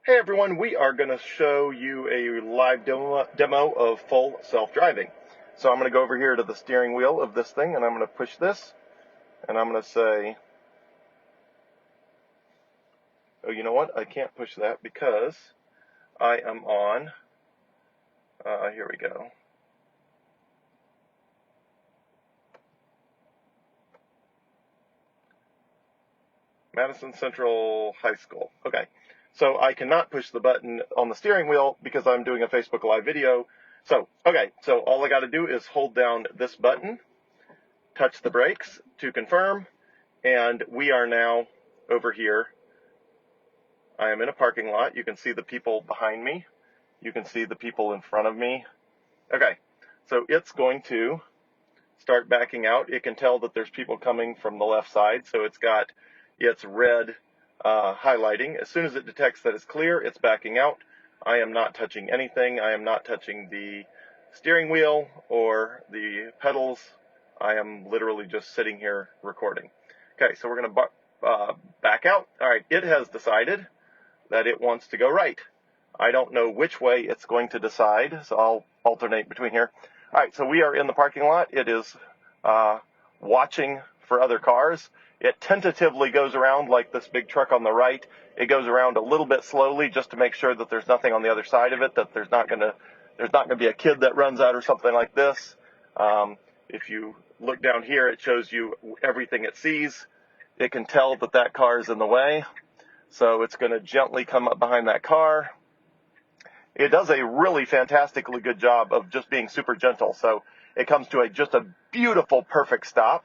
Hey everyone, we are going to show you a live demo of full self-driving. So I'm going to go over here to the steering wheel of this thing and I'm going to push this and I'm going to say, oh, you know what? I can't push that because I am on, here we go. Madison Central High School. Okay. So I cannot push the button on the steering wheel because I'm doing a Facebook Live video. So all I got to do is hold down this button, touch the brakes to confirm, and we are now over here. I am in a parking lot. You can see the people behind me. You can see the people in front of me. Okay, so it's going to start backing out. It can tell that there's people coming from the left side, so it's got its red highlighting. As soon as it detects that it's clear, it's backing out. I am not touching anything. I am not touching the steering wheel or the pedals. I am literally just sitting here recording. Okay, so we're going to back out. All right, it has decided that it wants to go right. I don't know which way it's going to decide, so I'll alternate between here. All right, so we are in the parking lot. It is watching for other cars. It tentatively goes around like this big truck on the right. It goes around a little bit slowly just to make sure that there's nothing on the other side of it, that there's not going to be a kid that runs out or something like this. If you look down here, it shows you everything it sees. It can tell that that car is in the way, so it's going to gently come up behind that car. It does a really fantastically good job of just being super gentle. So it comes to just a beautiful, perfect stop.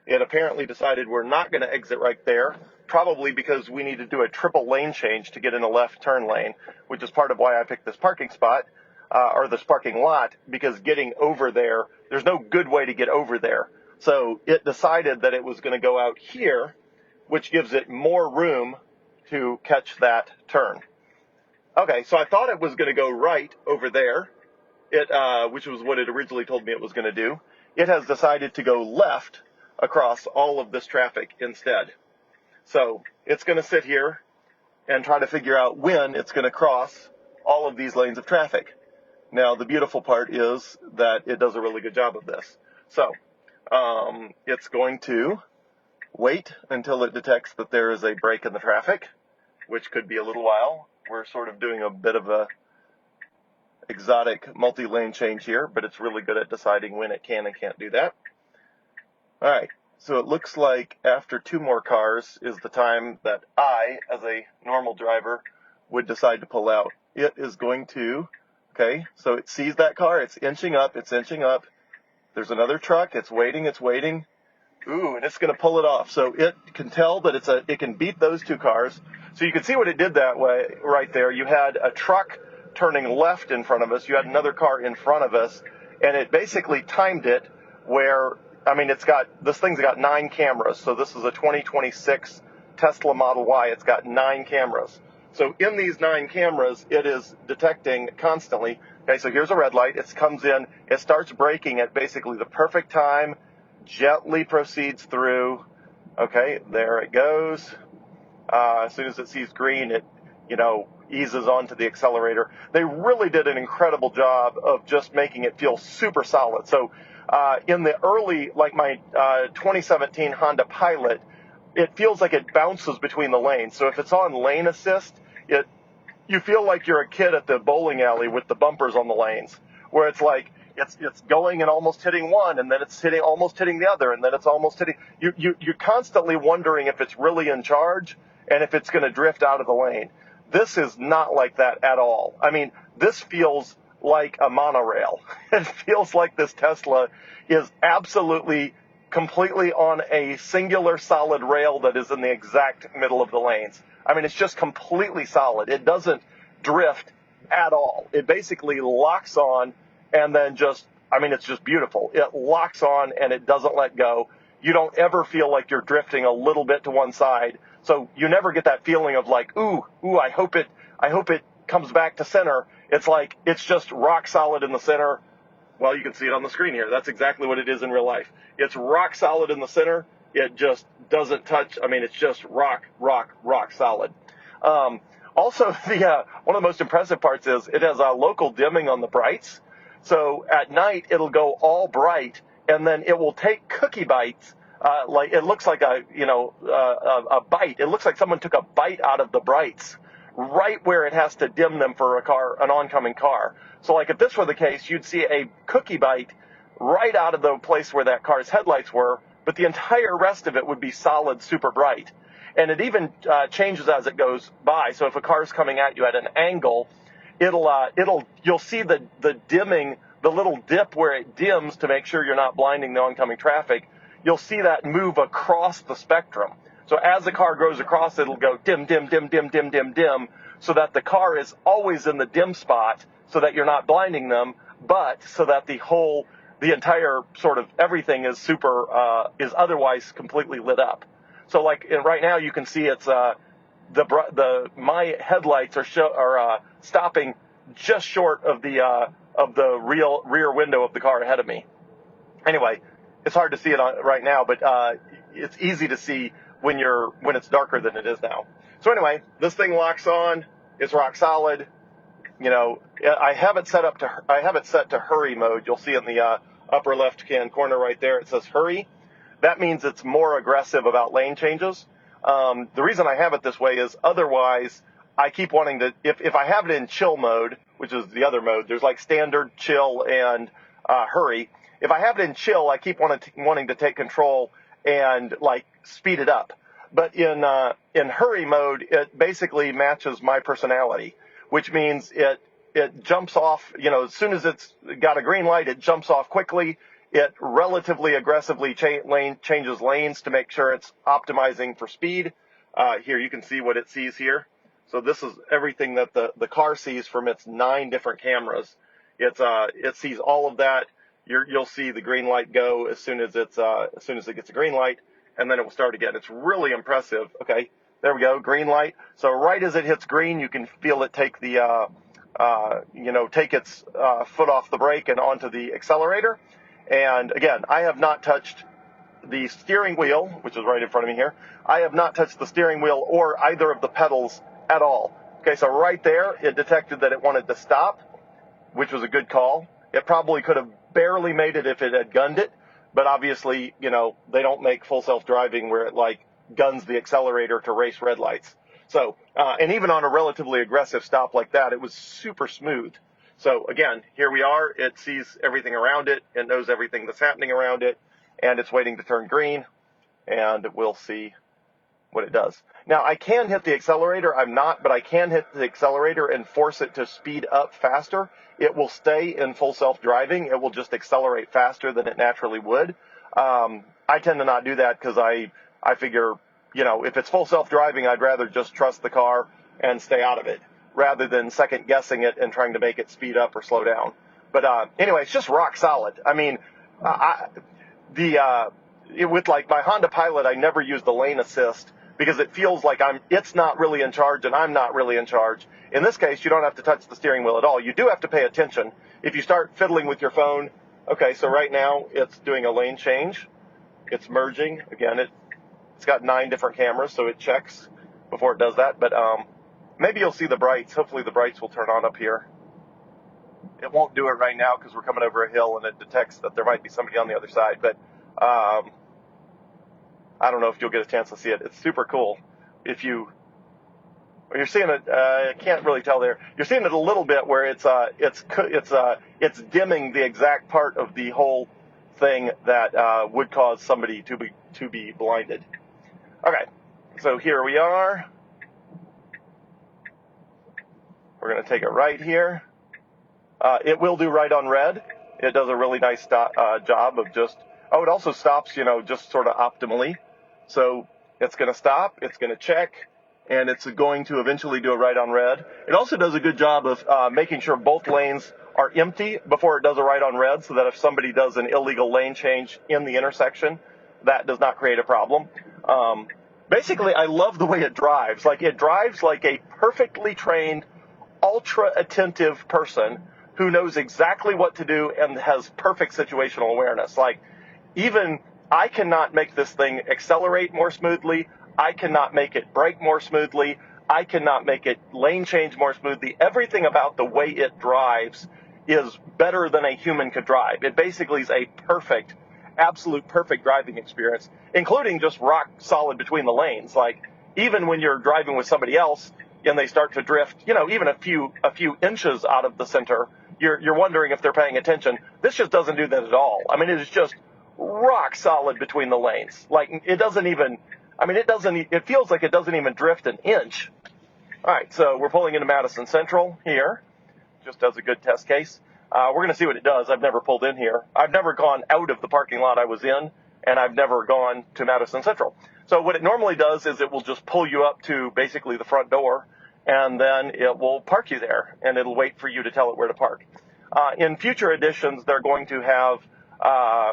It apparently decided we're not going to exit right there, probably because we need to do a triple lane change to get in a left turn lane, which is part of why I picked this parking spot, or this parking lot, because getting over there, there's no good way to get over there. So it decided that it was going to go out here, which gives it more room to catch that turn. Okay, so I thought it was going to go right over there, which was what it originally told me it was going to do. It has decided to go left across all of this traffic instead. So it's going to sit here and try to figure out when it's going to cross all of these lanes of traffic. Now, the beautiful part is that it does a really good job of this. So it's going to wait until it detects that there is a break in the traffic, which could be a little while. We're sort of doing a bit of a exotic multi-lane change here, but it's really good at deciding when it can and can't do that. All right, so it looks like after two more cars is the time that I, as a normal driver, would decide to pull out. It is going to, okay, so it sees that car, it's inching up. There's another truck, it's waiting. Ooh, and it's going to pull it off. So it can tell that it can beat those two cars. So you can see what it did that way right there. You had a truck turning left in front of us. You had another car in front of us, and it basically timed it where, I mean, this thing's got 9 cameras. So this is a 2026 Tesla Model Y. It's got 9 cameras. So in these 9 cameras, it is detecting constantly. Okay, so here's a red light. It comes in. It starts braking at basically the perfect time, gently proceeds through. Okay, there it goes. As soon as it sees green, it, eases onto the accelerator. They really did an incredible job of just making it feel super solid. So in the early, like my 2017 Honda Pilot, it feels like it bounces between the lanes. So if it's on lane assist, you feel like you're a kid at the bowling alley with the bumpers on the lanes, where it's like it's going and almost hitting one, and then it's almost hitting the other, and then it's almost hitting. You're constantly wondering if it's really in charge and if it's going to drift out of the lane. This is not like that at all. I mean, this feels like a monorail. It feels like this Tesla is absolutely, completely on a singular solid rail that is in the exact middle of the lanes. I mean, it's just completely solid. It doesn't drift at all. It basically locks on and then it's just beautiful. It locks on and it doesn't let go. You don't ever feel like you're drifting a little bit to one side. So you never get that feeling of like, ooh, I hope it comes back to center. It's like, it's just rock solid in the center. Well, you can see it on the screen here. That's exactly what it is in real life. It's rock solid in the center. It just doesn't touch. I mean, it's just rock solid. Also, one of the most impressive parts is it has local dimming on the brights. So at night it'll go all bright, and then it will take cookie bites. Like it looks like a bite. It looks like someone took a bite out of the brights, right where it has to dim them for an oncoming car. So like if this were the case, you'd see a cookie bite right out of the place where that car's headlights were, but the entire rest of it would be solid, super bright. And it even changes as it goes by. So if a car's coming at you at an angle, you'll see the dimming, the little dip where it dims to make sure you're not blinding the oncoming traffic. You'll see that move across the spectrum. So as the car goes across, it'll go dim, dim, dim, dim, dim, dim, dim, so that the car is always in the dim spot, so that you're not blinding them, but so that the entire sort of everything is is otherwise completely lit up. So like right now you can see it's my headlights are stopping just short of the rear window of the car ahead of me. Anyway, it's hard to see it right now, but it's easy to see when it's darker than it is now. So anyway, this thing locks on. It's rock solid. You know, I have it set to hurry mode. You'll see in the upper left-hand corner right there, it says hurry. That means it's more aggressive about lane changes. The reason I have it this way is otherwise I keep wanting to, if I have it in chill mode, which is the other mode, there's like standard, chill, and hurry. If I have it in chill, I keep wanting to take control and like speed it up. But in hurry mode, it basically matches my personality, which means it jumps off, as soon as it's got a green light, it jumps off quickly. It relatively aggressively changes lanes to make sure it's optimizing for speed. Here, you can see what it sees here. So this is everything that the car sees from its 9 different cameras. It sees all of that. You'll see the green light go as soon as it gets a green light, and then it will start again. It's really impressive. Okay, there we go, green light. So right as it hits green, you can feel it take take its foot off the brake and onto the accelerator. And again, I have not touched the steering wheel, which is right in front of me here. I have not touched the steering wheel or either of the pedals at all. Okay, so right there, it detected that it wanted to stop, which was a good call. It probably could have barely made it if it had gunned it, but obviously, they don't make full self-driving where it like guns the accelerator to race red lights. So, and even on a relatively aggressive stop like that, it was super smooth. So again, here we are. It sees everything around it. It knows everything that's happening around it, and it's waiting to turn green, and we'll see what it does. Now, I can hit the accelerator. I'm not, but I can hit the accelerator and force it to speed up faster. It will stay in full self-driving. It will just accelerate faster than it naturally would. I tend to not do that because I figure, if it's full self-driving, I'd rather just trust the car and stay out of it, rather than second guessing it and trying to make it speed up or slow down. But anyway, it's just rock solid. I mean, with like my Honda Pilot, I never use the lane assist because it feels like it's not really in charge and I'm not really in charge. In this case, you don't have to touch the steering wheel at all. You do have to pay attention. If you start fiddling with your phone, okay, so right now it's doing a lane change. It's merging. Again, it's got 9 different cameras, so it checks before it does that. But maybe you'll see the brights. Hopefully the brights will turn on up here. It won't do it right now because we're coming over a hill and it detects that there might be somebody on the other side. But I don't know if you'll get a chance to see it. It's super cool. You're seeing it, I can't really tell there. You're seeing it a little bit where it's dimming the exact part of the whole thing that would cause somebody to be blinded. Okay, so here we are. We're going to take it right here. It will do right on red. It does a really nice job of it also stops, just sort of optimally. So it's going to stop, it's going to check, and it's going to eventually do it right on red. It also does a good job of making sure both lanes are empty before it does a right on red, so that if somebody does an illegal lane change in the intersection, that does not create a problem. Basically, I love the way it drives. Like, it drives like a perfectly trained, ultra-attentive person who knows exactly what to do and has perfect situational awareness. Like, even I cannot make this thing accelerate more smoothly. I cannot make it brake more smoothly. I cannot make it lane change more smoothly. Everything about the way it drives is better than a human could drive. It basically is a perfect, absolute perfect driving experience, including just rock solid between the lanes. Like, even when you're driving with somebody else and they start to drift, even a few inches out of the center, you're wondering if they're paying attention. This just doesn't do that at all. I mean, it is just rock solid between the lanes. Like, it doesn't even, it feels like it doesn't even drift an inch. All right, so we're pulling into Madison Central here, just as a good test case. We're going to see what it does. I've never pulled in here. I've never gone out of the parking lot I was in, and I've never gone to Madison Central. So what it normally does is it will just pull you up to basically the front door, and then it will park you there, and it'll wait for you to tell it where to park. In future editions, they're going to have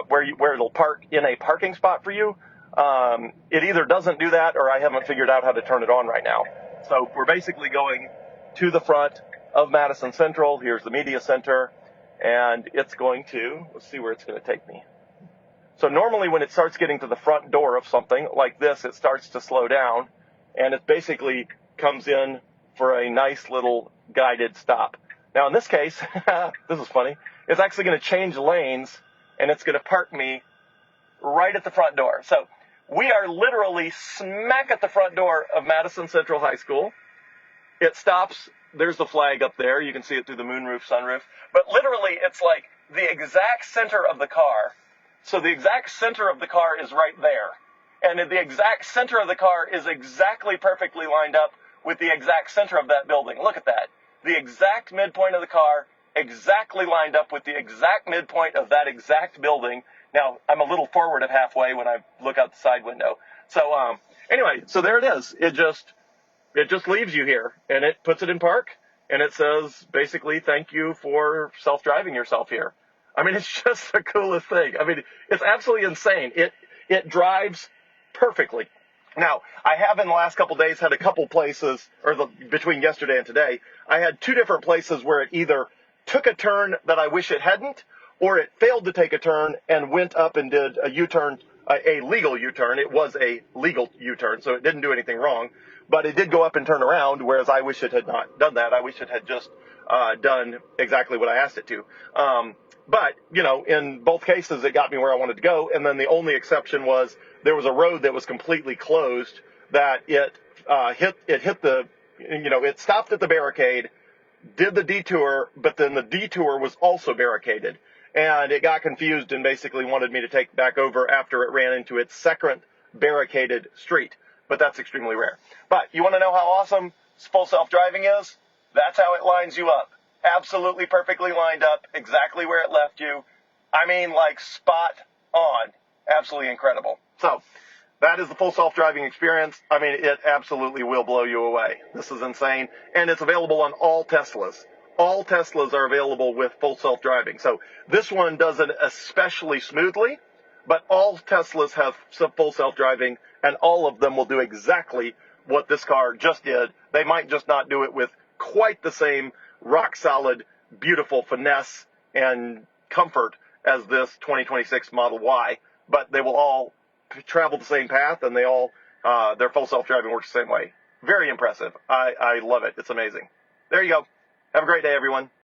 where it'll park in a parking spot for you. It either doesn't do that, or I haven't figured out how to turn it on right now. So we're basically going to the front of Madison Central. Here's the media center, and it's going to, let's see where it's going to take me. So normally when it starts getting to the front door of something like this, it starts to slow down, and it basically comes in for a nice little guided stop. Now in this case, this is funny, it's actually going to change lanes, and it's going to park me right at the front door. So we are literally smack at the front door of Madison Central High School. It stops. There's the flag up there. You can see it through the moonroof, sunroof. But literally, it's like the exact center of the car. So the exact center of the car is right there. And the exact center of the car is exactly perfectly lined up with the exact center of that building. Look at that. The exact midpoint of the car exactly lined up with the exact midpoint of that exact building. Now, I'm a little forward of halfway when I look out the side window. So, anyway, so there it is. It just leaves you here, and it puts it in park, and it says, basically, thank you for self-driving yourself here. I mean, it's just the coolest thing. I mean, it's absolutely insane. It drives perfectly. Now, I have in the last couple days had a couple places, between yesterday and today, I had two different places where it either took a turn that I wish it hadn't, or it failed to take a turn and went up and did a U-turn, a legal U-turn. It was a legal U-turn, so it didn't do anything wrong. But it did go up and turn around, whereas I wish it had not done that. I wish it had just done exactly what I asked it to. But, in both cases, it got me where I wanted to go. And then the only exception was there was a road that was completely closed that it stopped at the barricade, did the detour, but then the detour was also barricaded. And it got confused and basically wanted me to take back over after it ran into its second barricaded street. But that's extremely rare. But you want to know how awesome full self-driving is? That's how it lines you up. Absolutely perfectly lined up, exactly where it left you. I mean, like spot on. Absolutely incredible. So, that is the full self-driving experience. I mean, it absolutely will blow you away. This is insane. And it's available on all Teslas. All Teslas are available with full self-driving. So, this one does it especially smoothly, but all Teslas have full self-driving, and all of them will do exactly what this car just did. They might just not do it with quite the same rock-solid, beautiful finesse and comfort as this 2026 Model Y, but they will all travel the same path, and they all, their full self-driving works the same way. Very impressive. I love it. It's amazing. There you go. Have a great day, everyone.